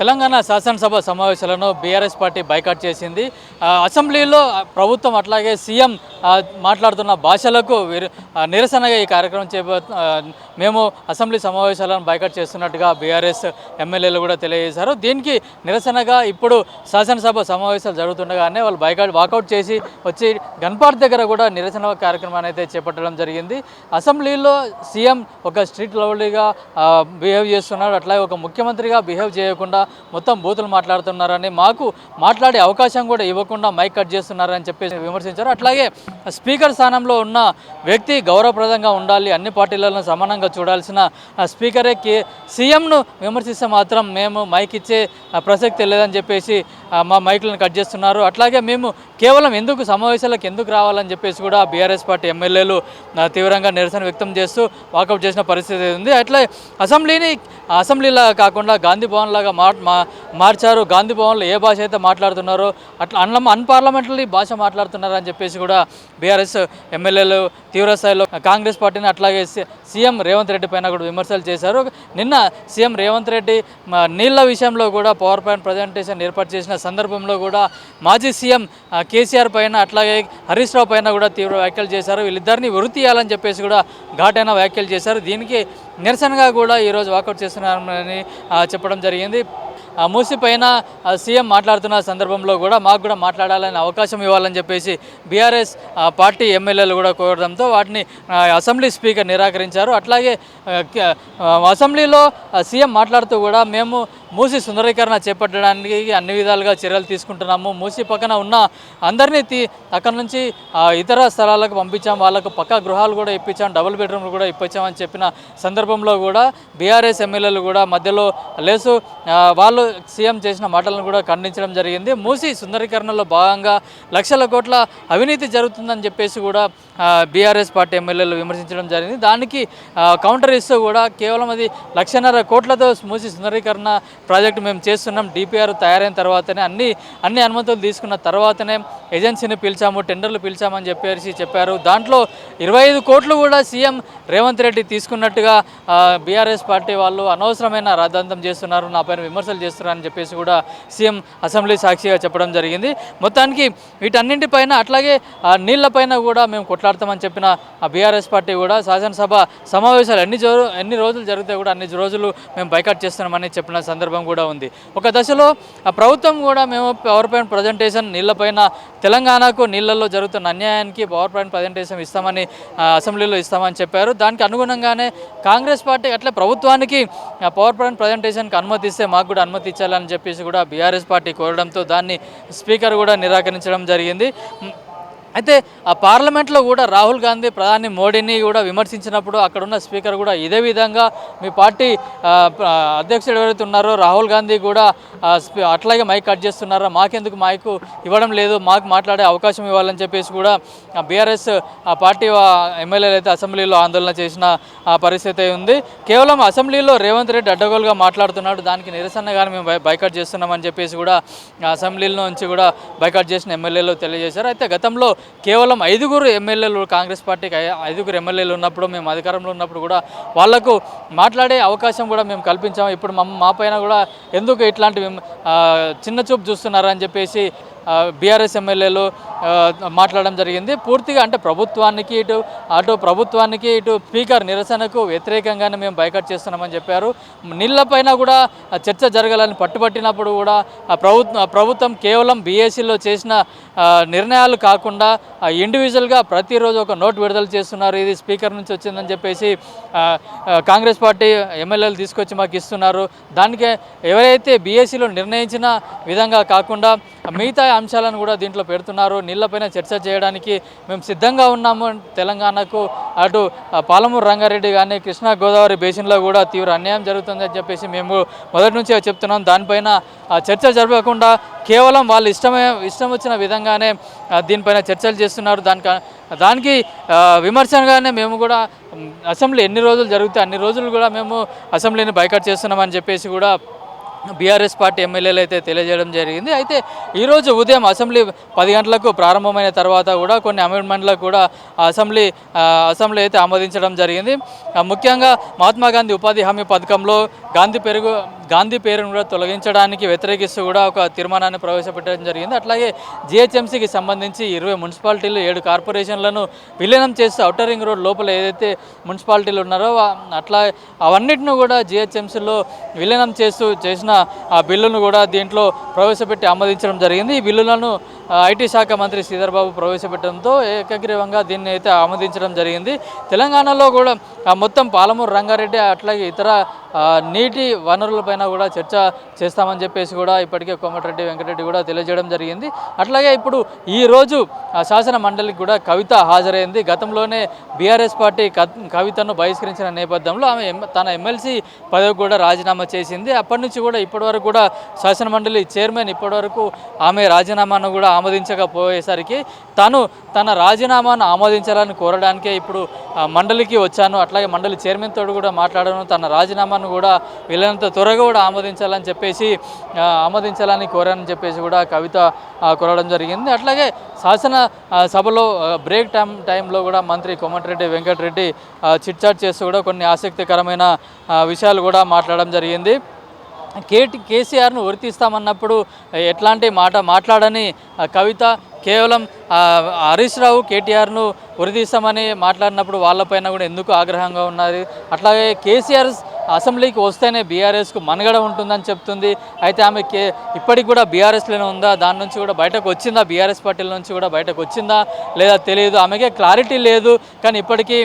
తెలంగాణ శాసనసభ సమావేశాలను BRS party boycott చేసింది. అసెంబ్లీలో ప్రభుత్వం అట్లాగే సీఎం మాట్లాడుతున్న భాషలకు నిరసనగా ఈ కార్యక్రమం మేము అసెంబ్లీ సమావేశాలను బైకాట్ చేస్తున్నట్టుగా బీఆర్ఎస్ ఎమ్మెల్యేలు కూడా తెలియజేశారు. దీనికి నిరసనగా ఇప్పుడు శాసనసభ సమావేశాలు జరుగుతుండగానే వాళ్ళు వాకౌట్ చేసి వచ్చి గన్పార్క్ దగ్గర కూడా నిరసన కార్యక్రమాన్ని అయితే చేపట్టడం జరిగింది. అసెంబ్లీలో సీఎం ఒక స్ట్రీట్ లెవెల్గా బిహేవ్ చేస్తున్నాడు, అట్లాగే ఒక ముఖ్యమంత్రిగా బిహేవ్ చేయకుండా మొత్తం బూతులు మాట్లాడుతున్నారని, మాకు మాట్లాడే అవకాశం కూడా ఇవ్వకుండా మైక్ కట్ చేస్తున్నారని చెప్పేసి విమర్శించారు. అట్లాగే స్పీకర్ స్థానంలో ఉన్న వ్యక్తి గౌరవప్రదంగా ఉండాలి, అన్ని పార్టీలను సమానంగా చూడాల్సిన స్పీకరే సీఎంను విమర్శిస్తే మాత్రం మేము మైక్ ఇచ్చే ప్రసక్తి లేదని చెప్పేసి మా మైకులను కట్ చేస్తున్నారు. అట్లాగే మేము కేవలం ఎందుకు సమావేశాలకు ఎందుకు రావాలని చెప్పేసి కూడా బీఆర్ఎస్ పార్టీ ఎమ్మెల్యేలు తీవ్రంగా నిరసన వ్యక్తం చేస్తూ వాకౌట్ చేసిన పరిస్థితి ఉంది. అట్లా అసెంబ్లీలా కాకుండా గాంధీ భవన్ లాగా మార్చారు. గాంధీ భవన్లో ఏ భాష అయితే మాట్లాడుతున్నారో అట్లా అన్పార్లమెంటరీ భాష మాట్లాడుతున్నారని చెప్పేసి కూడా బీఆర్ఎస్ ఎమ్మెల్యేలు తీవ్రస్థాయిలో కాంగ్రెస్ పార్టీని అట్లాగే సీఎం రేవంత్ రెడ్డి పైన కూడా విమర్శలు చేశారు. నిన్న సీఎం రేవంత్ రెడ్డి నీళ్ల విషయంలో కూడా పవర్ పాయింట్ ప్రజెంటేషన్ ఏర్పాటు చేసిన సందర్భంలో కూడా మాజీ సీఎం కేసీఆర్ పైన అట్లాగే హరీష్ రావు పైన కూడా తీవ్ర వ్యాఖ్యలు చేశారు. వీళ్ళిద్దరిని ఉరి తీయాలని చెప్పేసి కూడా ఘాటైన వ్యాఖ్యలు చేశారు. దీనికి నిరసనగా కూడా ఈరోజు వాకౌట్ చేస్తున్నారని చెప్పడం జరిగింది. మూసి పైన సీఎం మాట్లాడుతున్న సందర్భంలో కూడా మాకు కూడా మాట్లాడాలని అవకాశం ఇవ్వాలని చెప్పేసి బీఆర్ఎస్ పార్టీ ఎమ్మెల్యేలు కూడా కోరడంతో వాటిని అసెంబ్లీ స్పీకర్ నిరాకరించారు. అట్లాగే అసెంబ్లీలో సీఎం మాట్లాడుతూ కూడా మేము మూసి సుందరీకరణ చేపట్టడానికి అన్ని విధాలుగా చర్యలు తీసుకుంటున్నాము, మూసి పక్కన ఉన్న అందరినీ అక్కడి నుంచి ఇతర స్థలాలకు పంపించాం, వాళ్ళకు పక్కా గృహాలు కూడా ఇప్పించాం, డబుల్ బెడ్రూమ్లు కూడా ఇప్పించామని చెప్పిన సందర్భంలో కూడా బీఆర్ఎస్ ఎమ్మెల్యేలు కూడా మధ్యలో లేసు వాళ్ళు సీఎం చేసిన మాటలను కూడా ఖండించడం జరిగింది. మూసి సుందరీకరణలో భాగంగా లక్షల కోట్ల అవినీతి జరుగుతుందని చెప్పేసి కూడా బీఆర్ఎస్ పార్టీ ఎమ్మెల్యేలు విమర్శించడం జరిగింది. దానికి కౌంటర్ ఇస్తూ కూడా కేవలం అది 1,50,000 కోట్లతో మూసి సుందరీకరణ ప్రాజెక్టు మేము చేస్తున్నాం, డిపిఆర్ తయారైన తర్వాతనే అన్ని అనుమతులు తీసుకున్న తర్వాతనే ఏజెన్సీని పిలిచాము, టెండర్లు పిలిచామని చెప్పారు. దాంట్లో 25 కోట్లు కూడా సీఎం రేవంత్ రెడ్డి తీసుకున్నట్టుగా బీఆర్ఎస్ పార్టీ వాళ్ళు అనవసరమైన రాద్ధాంతం చేస్తున్నారు, నా పైన విమర్శలు చేస్తున్నారని చెప్పేసి కూడా సీఎం అసెంబ్లీ సాక్షిగా చెప్పడం జరిగింది. మొత్తానికి వీటన్నింటిపైన అట్లాగే నీళ్లపైన కూడా మేము కొట్లాడతామని చెప్పిన బీఆర్ఎస్ పార్టీ కూడా శాసనసభ సమావేశాలు ఎన్ని రోజులు జరిగితే కూడా అన్ని రోజులు మేము బైకాట్ చేస్తున్నామని చెప్పిన సందర్భం కూడా ఉంది. ఒక దశలో ప్రభుత్వం కూడా మేము పవర్ పాయింట్ ప్రజెంటేషన్ నీళ్లపైన తెలంగాణకు నీళ్లలో జరుగుతున్న అన్యాయానికి పవర్ పాయింట్ ప్రజెంటేషన్ ఇస్తామని అసెంబ్లీలో ఇస్తామని చెప్పారు. దానికి అనుగుణంగానే కాంగ్రెస్ పార్టీ అట్లే ప్రభుత్వానికి పవర్ పాయింట్ ప్రజెంటేషన్కి అనుమతి ఇస్తే మాకు కూడా అనుమతి ఇచ్చాలని చెప్పేసి కూడా బీఆర్ఎస్ పార్టీ కోరడంతో దాన్ని స్పీకర్ కూడా నిరాకరించడం జరిగింది. అయితే ఆ పార్లమెంట్లో కూడా రాహుల్ గాంధీ ప్రధాని మోడీని కూడా విమర్శించినప్పుడు అక్కడున్న స్పీకర్ కూడా ఇదే విధంగా మీ పార్టీ అధ్యక్షుడు ఎవరైతే ఉన్నారో రాహుల్ గాంధీ కూడా అట్లాగే మైక్ కట్ చేస్తున్నారో మాకెందుకు మైక్ ఇవ్వడం లేదు, మాకు మాట్లాడే అవకాశం ఇవ్వాలని చెప్పేసి కూడా బీఆర్ఎస్ పార్టీ ఎమ్మెల్యేలు అయితే అసెంబ్లీలో ఆందోళన చేసిన పరిస్థితి ఉంది. కేవలం అసెంబ్లీలో రేవంత్ రెడ్డి అడ్డగోలుగా మాట్లాడుతున్నాడు, దానికి నిరసనగానే మేము బైకాట్ చేస్తున్నామని చెప్పేసి కూడా అసెంబ్లీలో నుంచి కూడా బైకాట్ చేసిన ఎమ్మెల్యేలు తెలియజేశారు. అయితే గతంలో కేవలం 5 ఎమ్మెల్యేలు కాంగ్రెస్ పార్టీకి 5 ఎమ్మెల్యేలు ఉన్నప్పుడు మేము అధికారంలో ఉన్నప్పుడు కూడా వాళ్లకు మాట్లాడే అవకాశం కూడా మేము కల్పించాము. ఇప్పుడు మా పైన కూడా ఎందుకు ఇట్లాంటి చిన్న చూపు చూస్తున్నారని చెప్పేసి బీఆర్ఎస్ ఎమ్మెల్యేలు మాట్లాడడం జరిగింది. పూర్తిగా అంటే ప్రభుత్వానికి ఇటు స్పీకర్ నిరసనకు వ్యతిరేకంగానే మేము బైకాట్ చేస్తున్నామని చెప్పారు. నీళ్లపైన కూడా చర్చ జరగాలని పట్టుబట్టినప్పుడు కూడా ప్రభుత్వం కేవలం బీఏసీలో చేసిన నిర్ణయాలు కాకుండా ఇండివిజువల్గా ప్రతిరోజు ఒక నోట్ విడుదల చేస్తున్నారు, ఇది స్పీకర్ నుంచి వచ్చిందని చెప్పేసి కాంగ్రెస్ పార్టీ ఎమ్మెల్యేలు తీసుకొచ్చి మాకు ఇస్తున్నారు. దానికే ఎవరైతే బీఏసీలో నిర్ణయించిన విధంగా కాకుండా మిగతా అంశాలను కూడా దీంట్లో పెడుతున్నారు. నీళ్లపైన చర్చ చేయడానికి మేము సిద్ధంగా ఉన్నాము. తెలంగాణకు అటు పాలమూరు రంగారెడ్డి కానీ కృష్ణా గోదావరి బేసిన్లో కూడా తీవ్ర అన్యాయం జరుగుతుందని చెప్పేసి మేము మొదటి నుంచే చెప్తున్నాం. దానిపైన చర్చ జరగకుండా కేవలం వాళ్ళు ఇష్టం వచ్చిన విధంగానే దీనిపైన చర్చలు చేస్తున్నారు. దానికి విమర్శనగానే మేము కూడా అసెంబ్లీ ఎన్ని రోజులు జరిగితే అన్ని రోజులు కూడా మేము అసెంబ్లీని బైకాట్ చేస్తున్నామని చెప్పేసి కూడా బీఆర్ఎస్ పార్టీ ఎమ్మెల్యేలు అయితే తెలియజేయడం జరిగింది. అయితే ఈరోజు ఉదయం అసెంబ్లీ 10 గంటలకు ప్రారంభమైన తర్వాత కూడా కొన్ని అమెండ్మెంట్లకు కూడా అసెంబ్లీ అసెంబ్లీ అయితే ఆమోదించడం జరిగింది. ముఖ్యంగా మహాత్మా గాంధీ ఉపాధి హామీ పథకంలో గాంధీ పేరును కూడా తొలగించడానికి వ్యతిరేకిస్తూ కూడా ఒక తీర్మానాన్ని ప్రవేశపెట్టడం జరిగింది. అట్లాగే జిహెచ్ఎంసీకి సంబంధించి 20 మున్సిపాలిటీలు 7 కార్పొరేషన్లను విలీనం చేస్తూ ఔటర్ రింగ్ రోడ్ లోపల ఏదైతే మున్సిపాలిటీలు ఉన్నారో అట్లా అవన్నిటిని కూడా జిహెచ్ఎంసీలో విలీనం చేసిన ఆ బిల్లును కూడా దీంట్లో ప్రవేశపెట్టి ఆమోదించడం జరిగింది. ఈ బిల్లులను ఐటీ శాఖ మంత్రి శ్రీధర్ బాబు ప్రవేశపెట్టడంతో ఏకగ్రీవంగా దీన్ని అయితే ఆమోదించడం జరిగింది. తెలంగాణలో కూడా మొత్తం పాలమూరు రంగారెడ్డి అట్లాగే ఇతర నీటి వనరులపైన కూడా చర్చ చేస్తామని చెప్పేసి కూడా ఇప్పటికే కోమటిరెడ్డి వెంకటరెడ్డి కూడా తెలియజేయడం జరిగింది. అట్లాగే ఇప్పుడు ఈరోజు శాసన మండలికి కూడా కవిత హాజరైంది. గతంలోనే బీఆర్ఎస్ పార్టీ కవితను బహిష్కరించిన నేపథ్యంలో ఆమె తన ఎమ్మెల్సీ పదవికి కూడా రాజీనామా చేసింది. అప్పటి నుంచి కూడా ఇప్పటివరకు కూడా శాసన మండలి చైర్మన్ ఇప్పటివరకు ఆమె రాజీనామాను కూడా ఆమోదించకపోయేసరికి తన రాజీనామాను ఆమోదించాలని కోరడానికే ఇప్పుడు మండలికి వచ్చాను, అట్లాగే మండలి చైర్మన్ తోడు కూడా మాట్లాడను, తన రాజీనామాను కూడా వీళ్ళంత త్వరగా కూడా ఆమోదించాలని కోరానని చెప్పేసి కూడా కవిత కోరడం జరిగింది. అట్లాగే శాసన సభలో బ్రేక్ టైంలో కూడా మంత్రి కోమటిరెడ్డి వెంకటరెడ్డి చిట్చాట్ చేస్తూ కూడా కొన్ని ఆసక్తికరమైన విషయాలు కూడా మాట్లాడడం జరిగింది. కేసీఆర్ను ఉరితీస్తామన్నప్పుడు ఎట్లాంటి మాట్లాడని కవిత కేవలం హరీష్ రావు కేటీఆర్ను ఉరితీస్తామని మాట్లాడినప్పుడు వాళ్ళపైన కూడా ఎందుకు ఆగ్రహంగా ఉన్నది. అట్లాగే కేసీఆర్ అసెంబ్లీకి వస్తేనే బీఆర్ఎస్కు మనుగడ ఉంటుందని చెప్తుంది. అయితే ఆమె ఇప్పటికి కూడా బీఆర్ఎస్లోనే ఉందా, దాని నుంచి కూడా బయటకు వచ్చిందా, బీఆర్ఎస్ పార్టీల నుంచి కూడా బయటకు వచ్చిందా లేదా తెలియదు, ఆమెకే క్లారిటీ లేదు. కానీ ఇప్పటికీ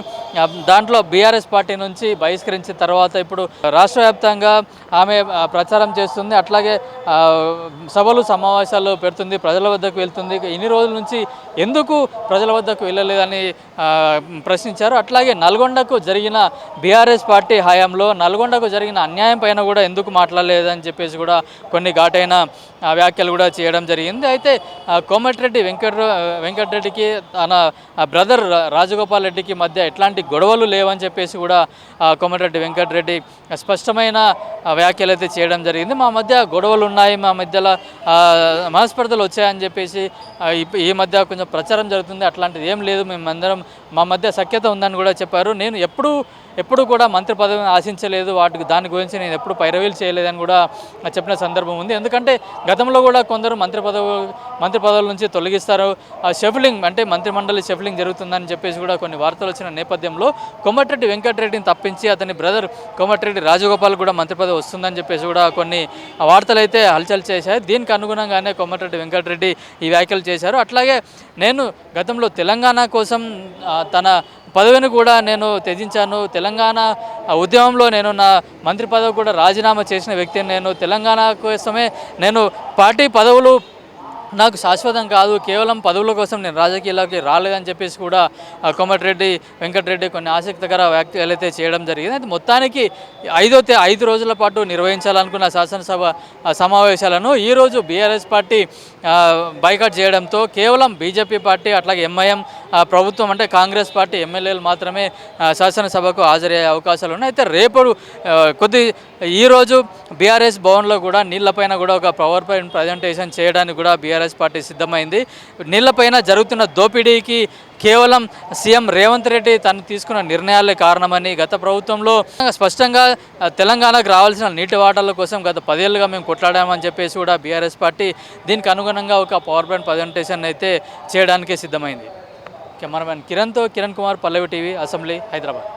దాంట్లో బీఆర్ఎస్ పార్టీ నుంచి బహిష్కరించిన తర్వాత ఇప్పుడు రాష్ట్ర వ్యాప్తంగా ఆమె ప్రచారం చేస్తుంది. అట్లాగే సభలు సమావేశాలు పెడుతుంది, ప్రజల వద్దకు వెళ్తుంది. ఇన్ని రోజుల నుంచి ఎందుకు ప్రజల వద్దకు వెళ్ళలేదని ప్రశ్నించారు. అట్లాగే నల్గొండకు జరిగిన బీఆర్ఎస్ పార్టీ హయాంలో నల్గొండకు జరిగిన అన్యాయం పైన కూడా ఎందుకు మాట్లాడలేదని చెప్పేసి కూడా కొన్ని ఘాటైన వ్యాఖ్యలు కూడా చేయడం జరిగింది. అయితే కోమటిరెడ్డి వెంకటరెడ్డికి తన బ్రదర్ రాజగోపాల్ రెడ్డికి మధ్య ఎట్లాంటి గొడవలు లేవని చెప్పేసి కూడా కోమటిరెడ్డి వెంకటరెడ్డి స్పష్టమైన వ్యాఖ్యలు అయితే చేయడం జరిగింది. మా మధ్య గొడవలు ఉన్నాయి, మా మధ్యలో మనస్పర్ధలు వచ్చాయని చెప్పేసి ఈ మధ్య కొంచెం ప్రచారం జరుగుతుంది, అట్లాంటిది ఏం లేదు, మేమందరం మా మధ్య సఖ్యత ఉందని కూడా చెప్పారు. నేను ఎప్పుడు కూడా మంత్రి పదవిని ఆశించలేదు, దాని గురించి నేను ఎప్పుడు పైరవీలు చేయలేదని కూడా చెప్పిన సందర్భం ఉంది. ఎందుకంటే గతంలో కూడా కొందరు మంత్రి పదవుల నుంచి తొలగిస్తారు, షఫ్లింగ్ అంటే మంత్రిమండలి షఫ్లింగ్ జరుగుతుందని చెప్పేసి కూడా కొన్ని వార్తలు వచ్చిన నేపథ్యంలో కోమటిరెడ్డి వెంకటరెడ్డిని తప్పించి అతని బ్రదర్ కోమటిరెడ్డి రాజగోపాల్ కూడా మంత్రి పదవి వస్తుందని చెప్పేసి కూడా కొన్ని వార్తలు అయితే హల్చల్ చేశాయి. దీనికి అనుగుణంగానే కోమటిరెడ్డి వెంకటరెడ్డి ఈ వ్యాఖ్యలు చేశారు. అట్లాగే నేను గతంలో తెలంగాణ కోసం తన పదవిని కూడా నేను త్యజించాను, తెలంగాణ ఉద్యమంలో నేను నా మంత్రి పదవి కూడా రాజీనామా చేసిన వ్యక్తిని, నేను తెలంగాణ కోసమే నేను పార్టీ పదవులు నాకు శాశ్వతం కాదు, కేవలం పదవుల కోసం నేను రాజకీయాల్లోకి రాలేదని చెప్పేసి కూడా కోమటిరెడ్డి వెంకటరెడ్డి కొన్ని ఆసక్తికర వ్యాఖ్యలు అయితే చేయడం జరిగింది. అయితే మొత్తానికి 5 రోజుల పాటు నిర్వహించాలనుకున్న శాసనసభ సమావేశాలను ఈరోజు బీఆర్ఎస్ పార్టీ బైకాట్ చేయడంతో కేవలం బీజేపీ పార్టీ అట్లాగే ఎంఐఎం ప్రభుత్వం అంటే కాంగ్రెస్ పార్టీ ఎమ్మెల్యేలు మాత్రమే శాసనసభకు హాజరయ్యే అవకాశాలు ఉన్నాయి. అయితే రేపు ఈరోజు బీఆర్ఎస్ భవన్లో కూడా నీళ్లపైన కూడా ఒక పవర్ పాయింట్ ప్రజెంటేషన్ చేయడానికి కూడా బీఆర్ఎస్ పార్టీ సిద్ధమైంది. నీళ్లపైన జరుగుతున్న దోపిడీకి కేవలం సీఎం రేవంత్ రెడ్డి తను తీసుకున్న నిర్ణయాలే కారణమని, గత ప్రభుత్వంలో స్పష్టంగా తెలంగాణకు రావాల్సిన నీటి వాటాల కోసం గత 10 ఏళ్ళుగా మేము కొట్లాడామని చెప్పేసి కూడా బీఆర్ఎస్ పార్టీ దీనికి అనుగుణంగా ఒక పవర్ పాయింట్ ప్రజెంటేషన్ అయితే చేయడానికి సిద్ధమైంది. కెమెరామెన్ కిరణ్తో కిరణ్ కుమార్, పల్లవి టీవీ, అసెంబ్లీ, హైదరాబాద్.